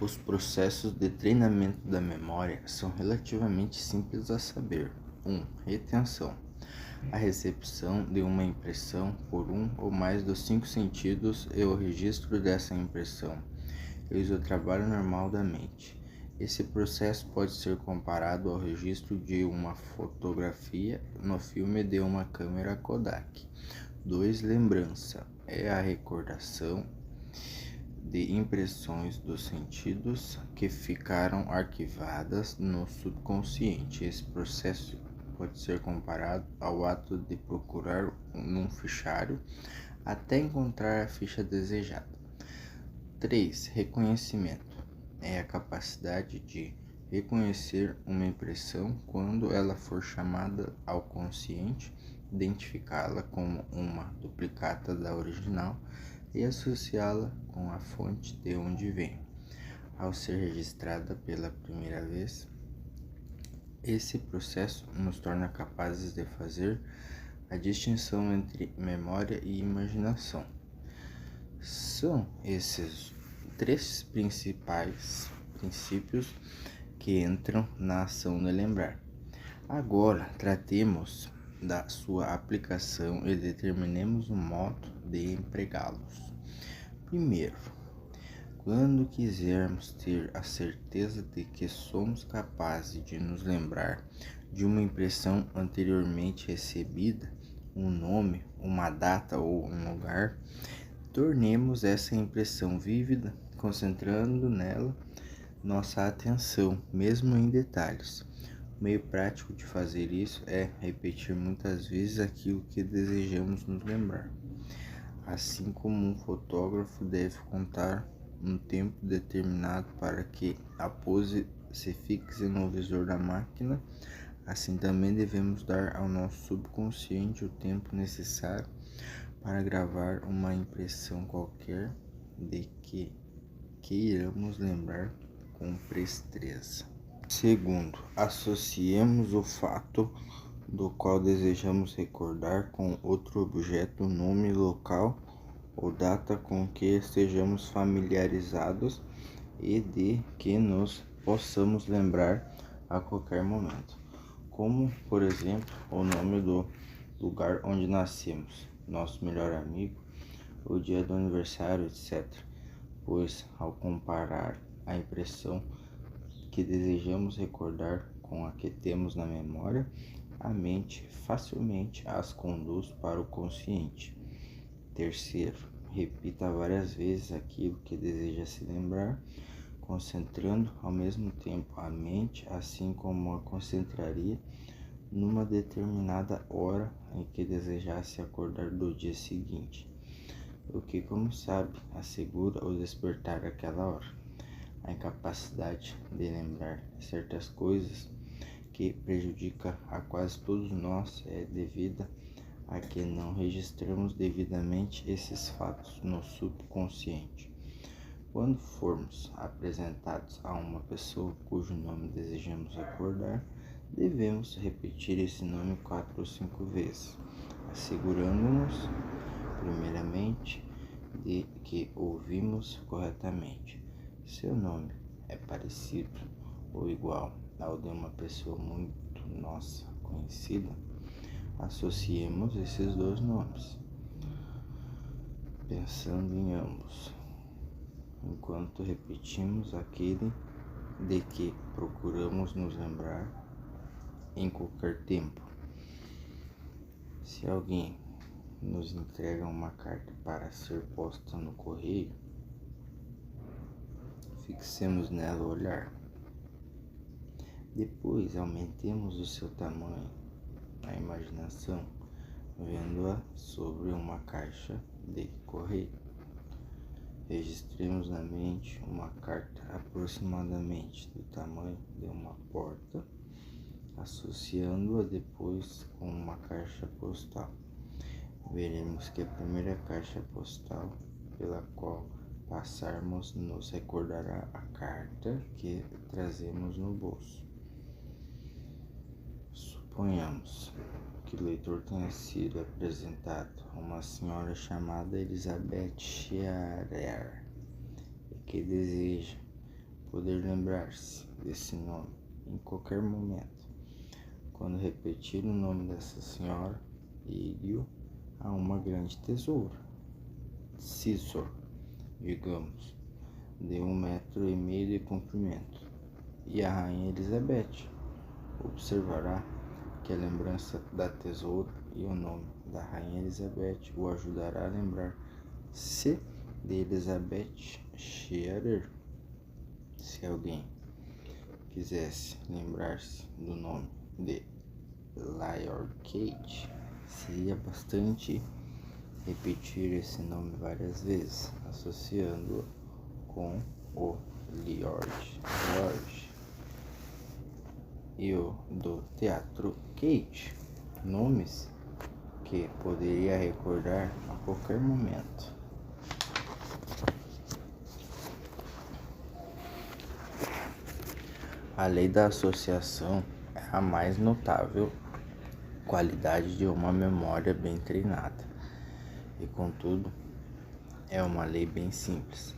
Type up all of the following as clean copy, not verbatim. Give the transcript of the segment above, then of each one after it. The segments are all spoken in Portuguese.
Os processos de treinamento da memória são relativamente simples a saber. 1. Retenção. A recepção de uma impressão por um ou mais dos 5 sentidos e o registro dessa impressão. Eis o trabalho normal da mente. Esse processo pode ser comparado ao registro de uma fotografia no filme de uma câmera Kodak. 2. Lembrança. É a recordação de impressões dos sentidos que ficaram arquivadas no subconsciente. Esse processo pode ser comparado ao ato de procurar num fichário até encontrar a ficha desejada. 3. Reconhecimento. É a capacidade de reconhecer uma impressão quando ela for chamada ao consciente, identificá-la como uma duplicata da original e associá-la com a fonte de onde vem. Ao ser registrada pela primeira vez, esse processo nos torna capazes de fazer a distinção entre memória e imaginação. São esses 3 principais princípios que entram na ação de lembrar. Agora, tratemos da sua aplicação e determinemos o modo de empregá-los. Primeiro, quando quisermos ter a certeza de que somos capazes de nos lembrar de uma impressão anteriormente recebida, um nome, uma data ou um lugar, tornemos essa impressão vívida, concentrando nela nossa atenção, mesmo em detalhes. O meio prático de fazer isso é repetir muitas vezes aquilo que desejamos nos lembrar. Assim como um fotógrafo deve contar um tempo determinado para que a pose se fixe no visor da máquina, assim também devemos dar ao nosso subconsciente o tempo necessário para gravar uma impressão qualquer de que queiramos lembrar com presteza. Segundo, associemos o fato do qual desejamos recordar com outro objeto, nome, local ou data com que estejamos familiarizados e de que nos possamos lembrar a qualquer momento, como, por exemplo, o nome do lugar onde nascemos, nosso melhor amigo, o dia do aniversário, etc. Pois, ao comparar a impressão que desejamos recordar com a que temos na memória, a mente facilmente as conduz para o consciente. Terceiro, repita várias vezes aquilo que deseja se lembrar, concentrando ao mesmo tempo a mente, assim como a concentraria numa determinada hora em que desejasse acordar do dia seguinte, o que, como sabe, assegura o despertar àquela hora. A incapacidade de lembrar certas coisas que prejudica a quase todos nós é devida a que não registramos devidamente esses fatos no subconsciente. Quando formos apresentados a uma pessoa cujo nome desejamos recordar, devemos repetir esse nome 4 ou 5 vezes, assegurando-nos, primeiramente, de que ouvimos corretamente. Seu nome é parecido ou igual ao de uma pessoa muito nossa conhecida, associemos esses 2 nomes, pensando em ambos, enquanto repetimos aquele de que procuramos nos lembrar em qualquer tempo. Se alguém nos entrega uma carta para ser posta no correio, fixemos nela o olhar. Depois aumentemos o seu tamanho, a imaginação, vendo-a sobre uma caixa de correio. Registremos na mente uma carta aproximadamente do tamanho de uma porta, associando-a depois com uma caixa postal. Veremos que a primeira caixa postal pela qual passarmos nos recordará a carta que trazemos no bolso. Suponhamos que o leitor tenha sido apresentado a uma senhora chamada Elizabeth Scherer e que deseja poder lembrar-se desse nome em qualquer momento. Quando repetir o nome dessa senhora, ligue-o a uma grande tesoura, Cícero, digamos, de 1,5 m de comprimento, e a rainha Elizabeth observará que a lembrança da tesoura e o nome da rainha Elizabeth o ajudará a lembrar-se de Elizabeth Shearer. Se alguém quisesse lembrar-se do nome de Lord Kate, seria bastante repetir esse nome várias vezes, associando-o com o Lord e o do Teatro Kate, nomes que poderia recordar a qualquer momento. A lei da associação é a mais notável qualidade de uma memória bem treinada, e contudo é uma lei bem simples.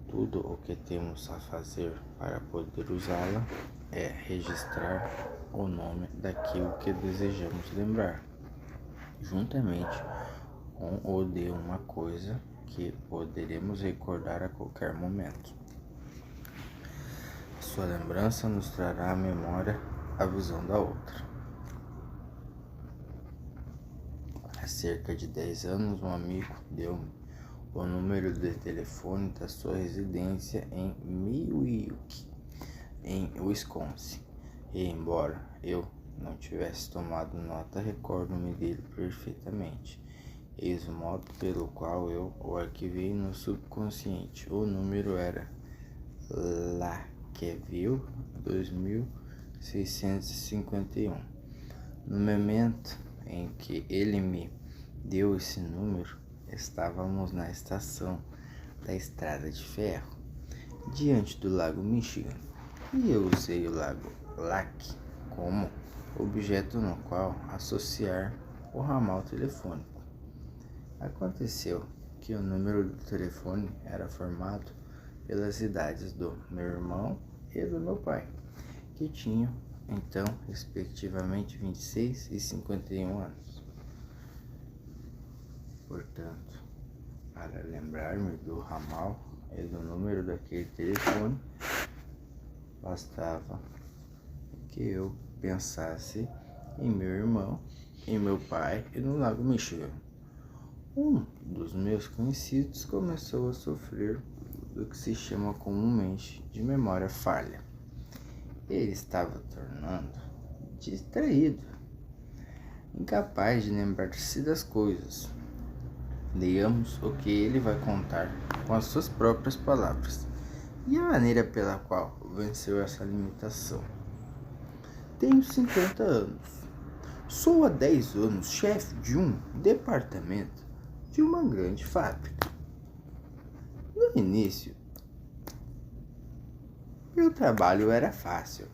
Tudo o que temos a fazer para poder usá-la é registrar o nome daquilo que desejamos lembrar, juntamente com o de uma coisa que poderemos recordar a qualquer momento. Sua lembrança nos trará à memória a visão da outra. Há cerca de 10 anos, um amigo deu-me o número de telefone da sua residência em Milwaukee, em Wisconsin, e embora eu não tivesse tomado nota, recordo-me dele perfeitamente. Eis o modo pelo qual eu o arquivei no subconsciente. O número era Lakeville 2651. No momento em que ele me deu esse número, estávamos na estação da estrada de ferro, diante do lago Michigan, e eu usei o lago Lake como objeto no qual associar o ramal telefônico. Aconteceu que o número do telefone era formado pelas idades do meu irmão e do meu pai, que tinham então respectivamente 26 e 51 anos. Portanto, para lembrar-me do ramal e do número daquele telefone, bastava que eu pensasse em meu irmão, em meu pai e no lago Michigan. Um dos meus conhecidos começou a sofrer do que se chama comumente de memória falha. Ele estava tornando distraído, incapaz de lembrar-se das coisas. Leiamos o que ele vai contar com as suas próprias palavras e a maneira pela qual venceu essa limitação. Tenho 50 anos. Sou há 10 anos chefe de um departamento de uma grande fábrica. No início, meu trabalho era fácil,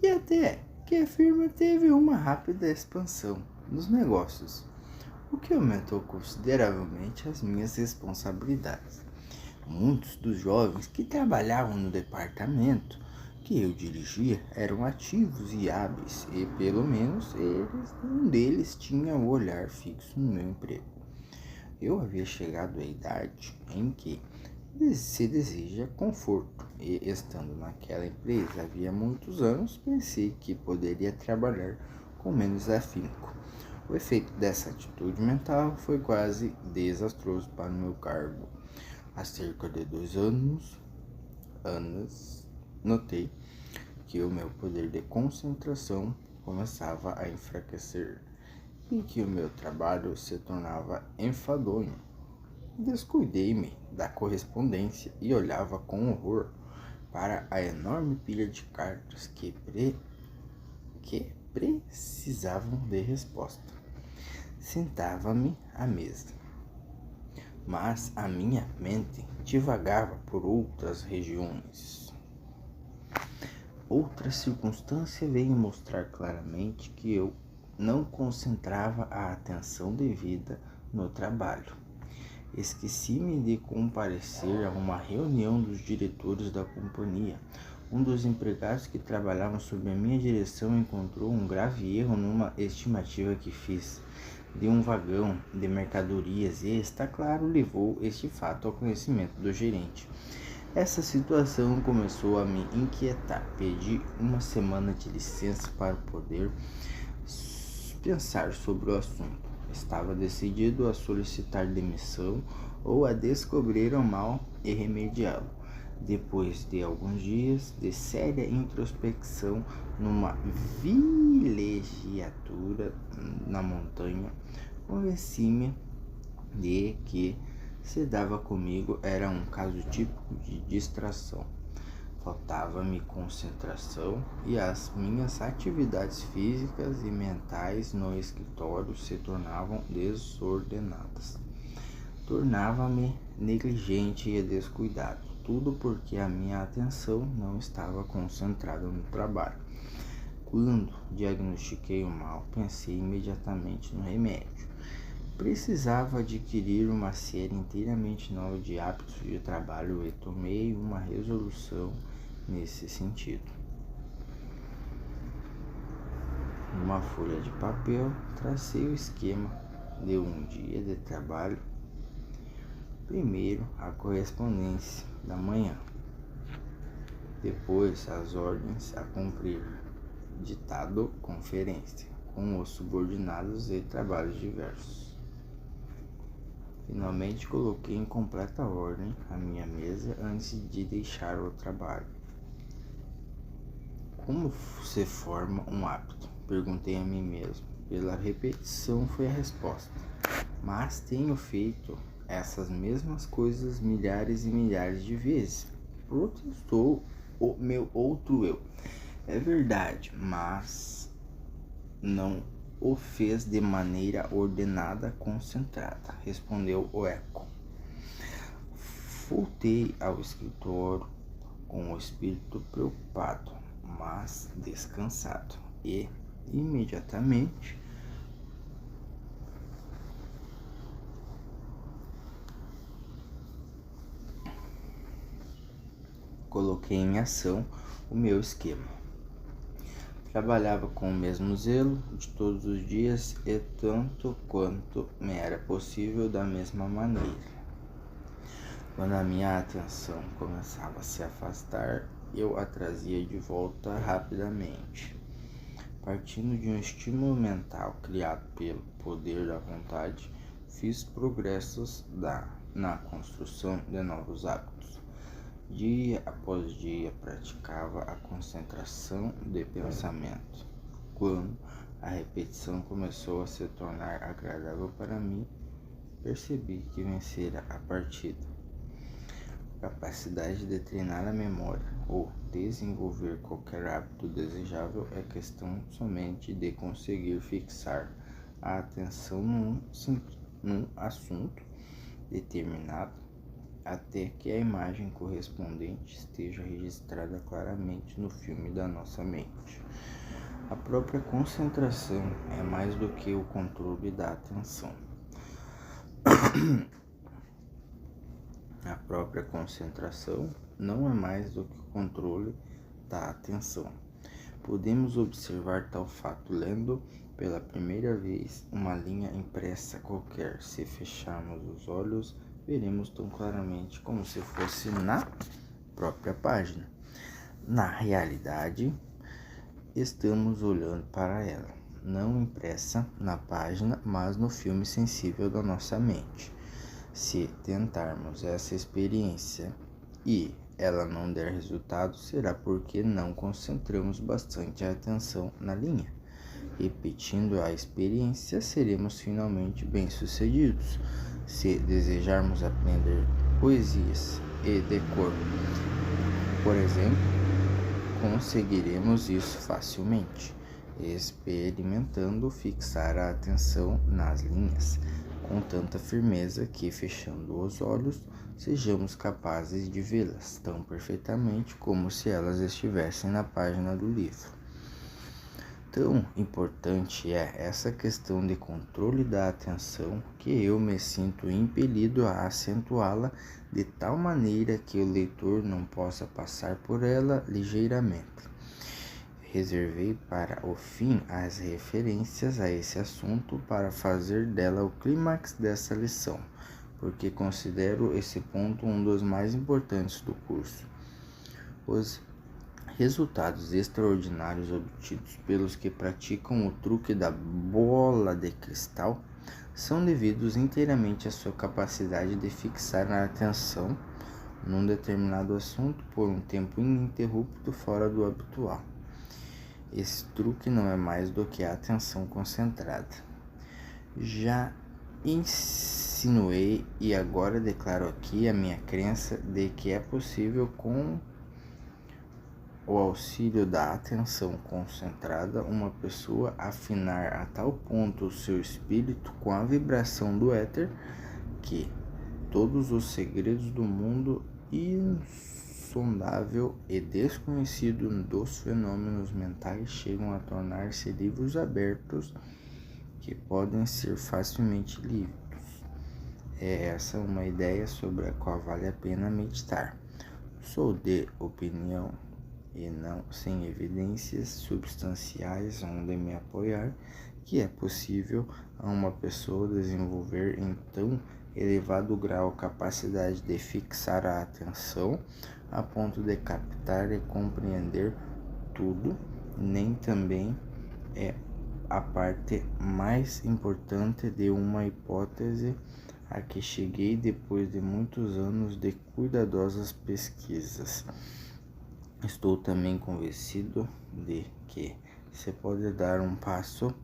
e até que a firma teve uma rápida expansão nos negócios, o que aumentou consideravelmente as minhas responsabilidades. Muitos dos jovens que trabalhavam no departamento que eu dirigia eram ativos e hábeis, e pelo menos um deles tinha o olhar fixo no meu emprego. Eu havia chegado à idade em que se deseja conforto, e estando naquela empresa havia muitos anos, pensei que poderia trabalhar com menos afinco. O efeito dessa atitude mental foi quase desastroso para o meu cargo. Há cerca de 2 anos, notei que o meu poder de concentração começava a enfraquecer e que o meu trabalho se tornava enfadonho. Descuidei-me da correspondência e olhava com horror para a enorme pilha de cartas que precisavam de resposta. Sentava-me à mesa, mas a minha mente divagava por outras regiões. Outra circunstância veio mostrar claramente que eu não concentrava a atenção devida no trabalho. Esqueci-me de comparecer a uma reunião dos diretores da companhia. Um dos empregados que trabalhavam sob a minha direção encontrou um grave erro numa estimativa que fiz de um vagão de mercadorias e, está claro, levou este fato ao conhecimento do gerente. Essa situação começou a me inquietar. Pedi uma semana de licença para poder pensar sobre o assunto. Estava decidido a solicitar demissão ou a descobrir o mal e remediá-lo. Depois de alguns dias de séria introspecção numa vilegiatura na montanha, convenci-me de que se dava comigo era um caso típico de distração. Faltava-me concentração e as minhas atividades físicas e mentais no escritório se tornavam desordenadas. Tornava-me negligente e descuidado, tudo porque a minha atenção não estava concentrada no trabalho. Quando diagnostiquei o mal, pensei imediatamente no remédio. Precisava adquirir uma série inteiramente nova de hábitos de trabalho e tomei uma resolução nesse sentido. Numa folha de papel, tracei o esquema de um dia de trabalho. Primeiro, a correspondência da manhã. Depois, as ordens a cumprir. Ditado, conferência, com os subordinados e trabalhos diversos. Finalmente coloquei em completa ordem a minha mesa antes de deixar o trabalho. Como se forma um hábito? Perguntei a mim mesmo. Pela repetição foi a resposta. Mas tenho feito essas mesmas coisas milhares e milhares de vezes. Protestou o meu outro eu. É verdade, mas não o fez de maneira ordenada, concentrada, respondeu o eco. Voltei ao escritório com o espírito preocupado, mas descansado, e imediatamente coloquei em ação o meu esquema. Trabalhava com o mesmo zelo de todos os dias e tanto quanto me era possível da mesma maneira. Quando a minha atenção começava a se afastar, eu a trazia de volta rapidamente. Partindo de um estímulo mental criado pelo poder da vontade, fiz progressos na construção de novos hábitos. Dia após dia praticava a concentração de pensamento. Quando a repetição começou a se tornar agradável para mim, percebi que vencera a partida. A capacidade de treinar a memória ou desenvolver qualquer hábito desejável é questão somente de conseguir fixar a atenção num assunto determinado até que a imagem correspondente esteja registrada claramente no filme da nossa mente. A própria concentração é mais do que o controle da atenção. A própria concentração não é mais do que o controle da atenção. Podemos observar tal fato lendo pela primeira vez uma linha impressa qualquer. Se fecharmos os olhos, veremos tão claramente como se fosse na própria página. Na realidade, estamos olhando para ela, não impressa na página, mas no filme sensível da nossa mente. Se tentarmos essa experiência e ela não der resultado, será porque não concentramos bastante a atenção na linha. Repetindo a experiência, seremos finalmente bem-sucedidos. Se desejarmos aprender poesias e decor, por exemplo, conseguiremos isso facilmente, experimentando fixar a atenção nas linhas com tanta firmeza que, fechando os olhos, sejamos capazes de vê-las tão perfeitamente como se elas estivessem na página do livro. Tão importante é essa questão de controle da atenção que eu me sinto impelido a acentuá-la de tal maneira que o leitor não possa passar por ela ligeiramente. Reservei para o fim as referências a esse assunto para fazer dela o clímax dessa lição, porque considero esse ponto um dos mais importantes do curso. Os resultados extraordinários obtidos pelos que praticam o truque da bola de cristal são devidos inteiramente à sua capacidade de fixar a atenção num determinado assunto por um tempo ininterrupto fora do habitual. Esse truque não é mais do que a atenção concentrada. Já insinuei e agora declaro aqui a minha crença de que é possível, com o auxílio da atenção concentrada, uma pessoa afinar a tal ponto o seu espírito com a vibração do éter que todos os segredos do mundo insondável e desconhecido dos fenômenos mentais chegam a tornar-se livros abertos que podem ser facilmente lidos. É essa uma ideia sobre a qual vale a pena meditar. Sou de opinião, e não sem evidências substanciais onde me apoiar, que é possível a uma pessoa desenvolver em tão elevado grau capacidade de fixar a atenção a ponto de captar e compreender tudo, nem também é a parte mais importante de uma hipótese a que cheguei depois de muitos anos de cuidadosas pesquisas. Estou também convencido de que se pode dar um passo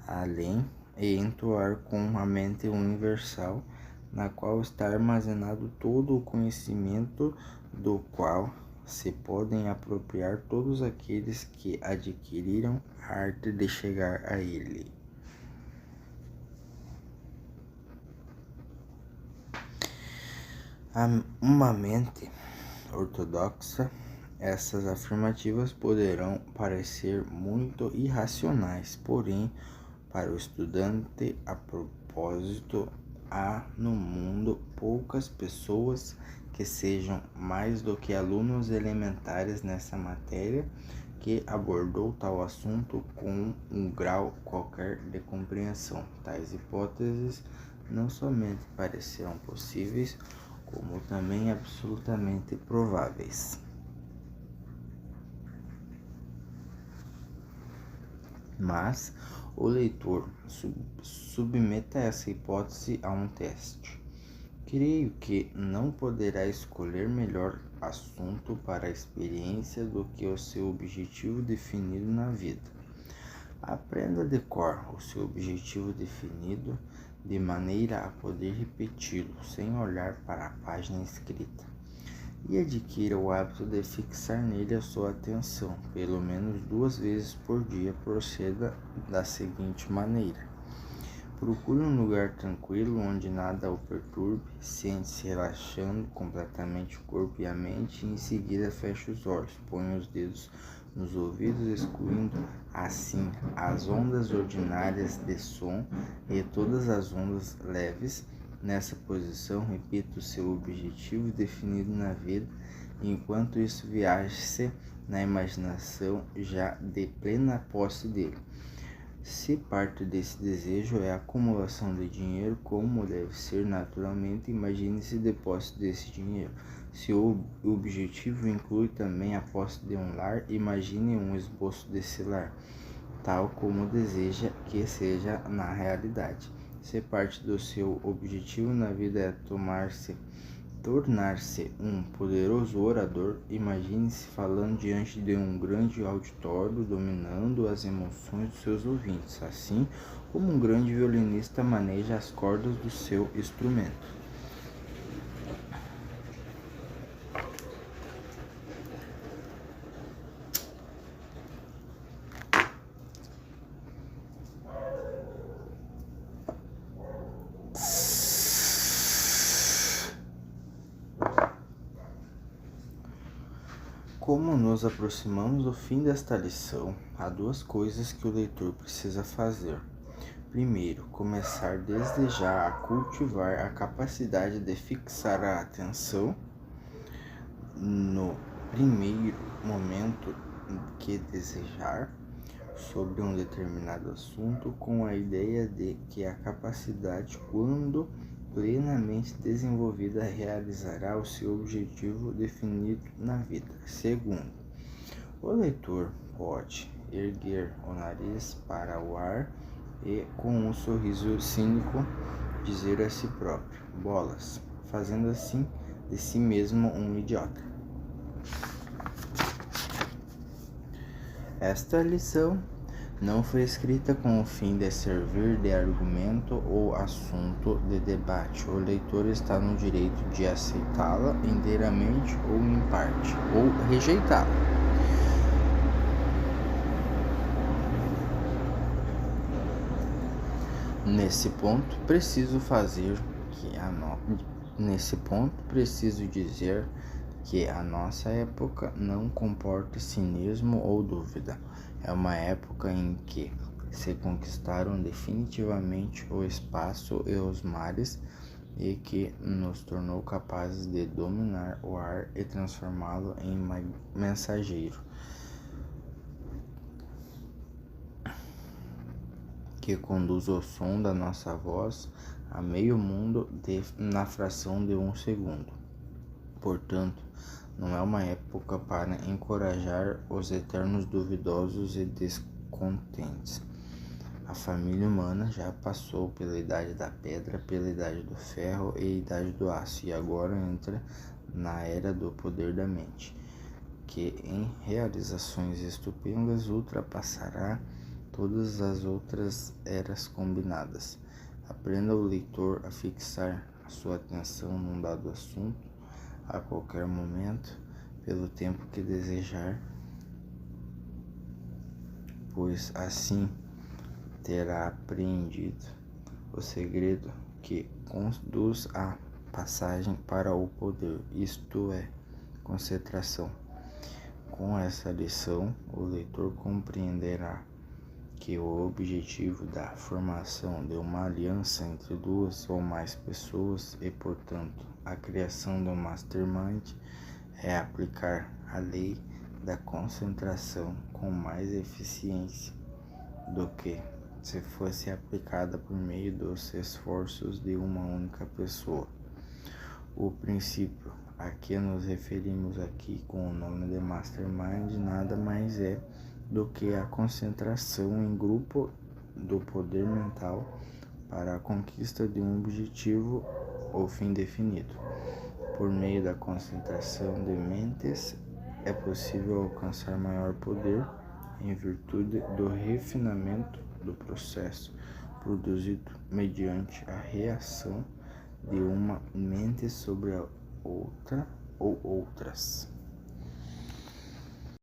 além e entoar com a mente universal, na qual está armazenado todo o conhecimento do qual se podem apropriar todos aqueles que adquiriram a arte de chegar a ele. Uma mente ortodoxa, essas afirmativas poderão parecer muito irracionais, porém, para o estudante, a propósito, há no mundo poucas pessoas que sejam mais do que alunos elementares nessa matéria que abordou tal assunto com um grau qualquer de compreensão. Tais hipóteses não somente parecerão possíveis, como também absolutamente prováveis. Mas o leitor submeta essa hipótese a um teste. Creio que não poderá escolher melhor assunto para a experiência do que o seu objetivo definido na vida. Aprenda de cor o seu objetivo definido, de maneira a poder repeti-lo sem olhar para a página escrita. E adquira o hábito de fixar nele a sua atenção, pelo menos 2 vezes por dia. Proceda da seguinte maneira: procure um lugar tranquilo onde nada o perturbe, sente-se relaxando completamente o corpo e a mente, e em seguida feche os olhos, ponha os dedos nos ouvidos, excluindo assim as ondas ordinárias de som e todas as ondas leves. Nessa posição, repita o seu objetivo definido na vida, enquanto isso viaje-se na imaginação já de plena posse dele. Se parte desse desejo é a acumulação de dinheiro, como deve ser naturalmente, imagine-se de posse desse dinheiro. Se o objetivo inclui também a posse de um lar, imagine um esboço desse lar, tal como deseja que seja na realidade. Se parte do seu objetivo na vida é tornar-se um poderoso orador, imagine-se falando diante de um grande auditório, dominando as emoções dos seus ouvintes, assim como um grande violinista maneja as cordas do seu instrumento. Como nos aproximamos do fim desta lição, há duas coisas que o leitor precisa fazer. Primeiro, começar desde já a cultivar a capacidade de fixar a atenção no primeiro momento que desejar sobre um determinado assunto, com a ideia de que a capacidade, quando plenamente desenvolvida, realizará o seu objetivo definido na vida. Segundo, o leitor pode erguer o nariz para o ar e, com um sorriso cínico, dizer a si próprio: bolas, fazendo assim de si mesmo um idiota. Esta lição não foi escrita com o fim de servir de argumento ou assunto de debate. O leitor está no direito de aceitá-la inteiramente ou em parte, ou rejeitá-la. Nesse ponto, preciso dizer que a nossa época não comporta cinismo ou dúvida. É uma época em que se conquistaram definitivamente o espaço e os mares e que nos tornou capazes de dominar o ar e transformá-lo em mensageiro que conduz o som da nossa voz a meio mundo na fração de um segundo. Portanto, não é uma época para encorajar os eternos duvidosos e descontentes. A família humana já passou pela idade da pedra, pela idade do ferro e idade do aço, e agora entra na era do poder da mente, que em realizações estupendas ultrapassará todas as outras eras combinadas. Aprenda o leitor a fixar a sua atenção num dado assunto a qualquer momento, pelo tempo que desejar, pois assim terá aprendido o segredo que conduz à passagem para o poder, isto é, concentração. Com essa lição, o leitor compreenderá que o objetivo da formação de uma aliança entre duas ou mais pessoas e, portanto, a criação do mastermind é aplicar a lei da concentração com mais eficiência do que se fosse aplicada por meio dos esforços de uma única pessoa. O princípio a que nos referimos aqui com o nome de mastermind nada mais é do que a concentração em grupo do poder mental para a conquista de um objetivo ou fim definido. Por meio da concentração de mentes é possível alcançar maior poder em virtude do refinamento do processo produzido mediante a reação de uma mente sobre a outra ou outras.